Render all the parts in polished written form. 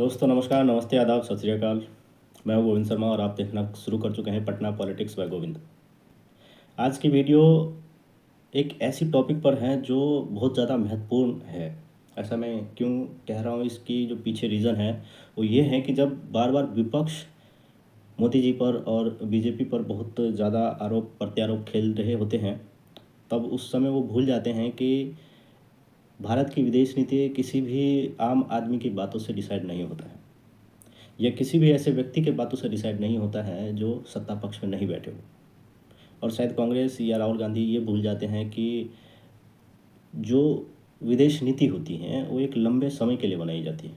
दोस्तों नमस्कार, नमस्ते, आदाब, सत श्री अकाल। मैं हूं गोविंद शर्मा और आप देखना शुरू कर चुके हैं पटना पॉलिटिक्स बाय गोविंद। आज की वीडियो एक ऐसी टॉपिक पर है जो बहुत ज़्यादा महत्वपूर्ण है। ऐसा मैं क्यों कह रहा हूँ, इसकी जो पीछे रीज़न है वो ये है कि जब बार बार विपक्ष मोदी जी पर और बीजेपी पर बहुत ज़्यादा आरोप प्रत्यारोप खेल रहे होते हैं, तब उस समय वो भूल जाते हैं कि भारत की विदेश नीति किसी भी आम आदमी की बातों से डिसाइड नहीं होता है, या किसी भी ऐसे व्यक्ति के बातों से डिसाइड नहीं होता है जो सत्ता पक्ष में नहीं बैठे हो। और शायद कांग्रेस या राहुल गांधी ये भूल जाते हैं कि जो विदेश नीति होती है वो एक लंबे समय के लिए बनाई जाती है,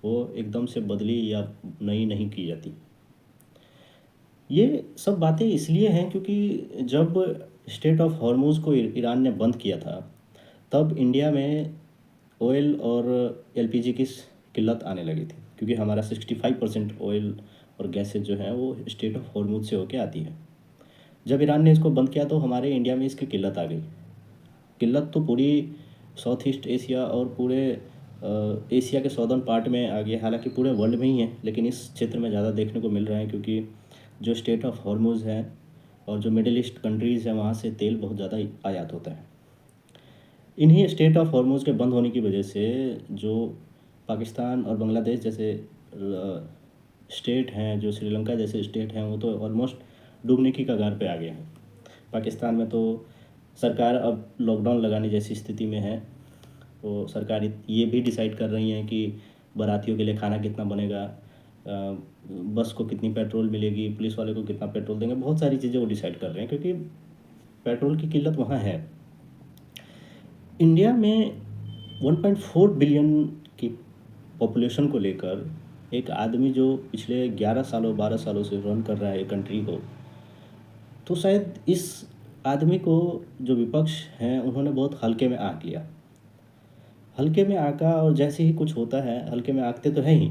वो एकदम से बदली या नई नहीं की जाती। ये सब बातें इसलिए हैं क्योंकि जब स्टेट ऑफ हॉर्मूज़ को ईरान ने बंद किया था, तब इंडिया में ऑयल और एलपीजी की किल्लत आने लगी थी, क्योंकि हमारा 65% ऑयल और गैसेज जो है वो स्टेट ऑफ हॉर्मूज़ से होके आती है। जब ईरान ने इसको बंद किया तो हमारे इंडिया में इसकी किल्लत आ गई। किल्लत तो पूरी साउथ ईस्ट एशिया और पूरे एशिया के सौदर्न पार्ट में आ गया, हालांकि पूरे वर्ल्ड में ही है, लेकिन इस क्षेत्र में ज़्यादा देखने को मिल रहा है क्योंकि जो स्टेट ऑफ हॉर्मूज़ है और जो मिडिल ईस्ट कंट्रीज़ हैं वहाँ से तेल बहुत ज़्यादा आयात होता है। इन्हीं स्टेट ऑफ हॉर्मूज़ के बंद होने की वजह से जो पाकिस्तान और बांग्लादेश जैसे स्टेट हैं, जो श्रीलंका जैसे स्टेट हैं, वो तो ऑलमोस्ट डूबने की कगार पे आ गए हैं। पाकिस्तान में तो सरकार अब लॉकडाउन लगाने जैसी स्थिति में है। तो सरकार ये भी डिसाइड कर रही है कि बारातियों के लिए खाना कितना बनेगा, बस को कितनी पेट्रोल मिलेगी, पुलिस वाले को कितना पेट्रोल देंगे, बहुत सारी चीज़ें वो डिसाइड कर रहे हैं क्योंकि पेट्रोल की किल्लत वहाँ है। इंडिया में 1.4 बिलियन की पॉपुलेशन को लेकर एक आदमी जो पिछले 11 सालों 12 सालों से रन कर रहा है कंट्री को, तो शायद इस आदमी को जो विपक्ष हैं उन्होंने बहुत हल्के में आंक लिया। हल्के में आंका और जैसे ही कुछ होता है, हल्के में आंकते तो हैं ही,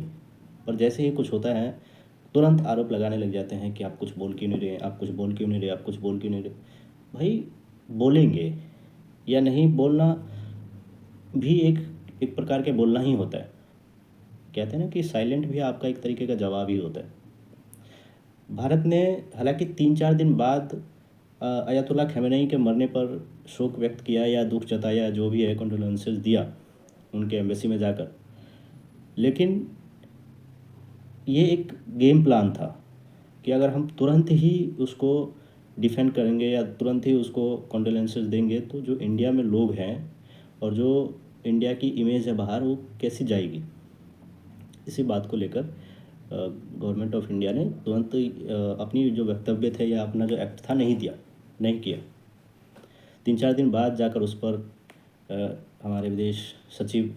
पर जैसे ही कुछ होता है तुरंत आरोप लगाने लग जाते हैं कि आप कुछ बोल क्यों नहीं रहे, आप कुछ बोल क्यों नहीं रहे, आप कुछ बोल क्यों नहीं रहे। भाई, बोलेंगे या नहीं बोलना भी एक एक प्रकार के बोलना ही होता है। कहते हैं ना कि साइलेंट भी आपका एक तरीके का जवाब ही होता है। भारत ने हालांकि 3-4 दिन बाद अयतुल्ला खamenei के मरने पर शोक व्यक्त किया या दुख जताया, जो भी है, कंडोलेंसेस दिया उनके एम्बेसी में जाकर, लेकिन ये एक गेम प्लान था कि अगर हम तुरंत ही उसको डिफेंड करेंगे या तुरंत ही उसको कंडोलेंसेस देंगे तो जो इंडिया में लोग हैं और जो इंडिया की इमेज है बाहर, वो कैसी जाएगी। इसी बात को लेकर गवर्नमेंट ऑफ इंडिया ने तुरंत अपनी जो वक्तव्य थे या अपना जो एक्ट था नहीं किया। 3-4 दिन बाद जाकर उस पर हमारे विदेश सचिव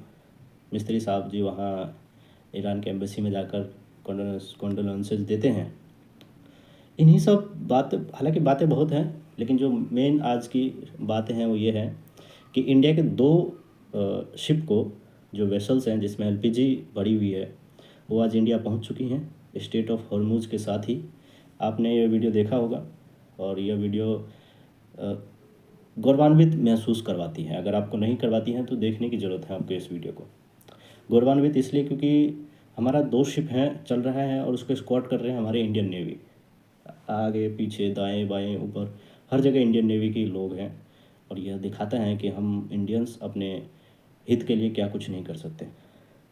मिस्त्री साहब जी वहाँ ईरान के एम्बेसी में जाकर कंडोलेंसेस देते हैं। इन्हीं सब बात, हालांकि बातें बहुत हैं, लेकिन जो मेन आज की बातें हैं वो ये है कि इंडिया के 2 शिप को, जो वेसल्स हैं जिसमें एलपीजी भरी हुई है, वो आज इंडिया पहुंच चुकी हैं स्टेट ऑफ हॉर्मूज़ के साथ ही। आपने ये वीडियो देखा होगा और यह वीडियो गौरवान्वित महसूस करवाती है। अगर आपको नहीं करवाती हैं तो देखने की ज़रूरत है आपको इस वीडियो को। गौरवान्वित इसलिए क्योंकि हमारा 2 शिप हैं चल रहा है और उसको स्क्वाड कर रहे हैं हमारे इंडियन नेवी। आगे पीछे दाएं बाएं ऊपर हर जगह इंडियन नेवी के लोग हैं, और यह दिखाता है कि हम इंडियंस अपने हित के लिए क्या कुछ नहीं कर सकते।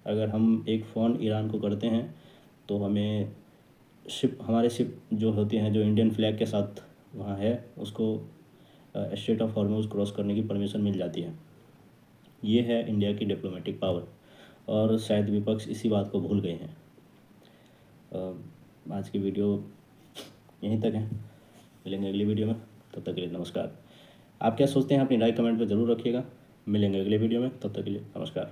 अगर हम एक फ़ोन ईरान को करते हैं तो हमें हमारे शिप जो होती हैं, जो इंडियन फ्लैग के साथ वहाँ है, उसको स्ट्रेट ऑफ हॉर्मूज़ क्रॉस करने की परमिशन मिल जाती है। ये है इंडिया की डिप्लोमेटिक पावर, और शायद विपक्ष इसी बात को भूल गए हैं। आज की वीडियो यहीं तक है, मिलेंगे अगली वीडियो में, तब तक के लिए नमस्कार। आप क्या सोचते हैं अपनी राय कमेंट में ज़रूर रखिएगा। मिलेंगे अगले वीडियो में, तब तक के लिए नमस्कार।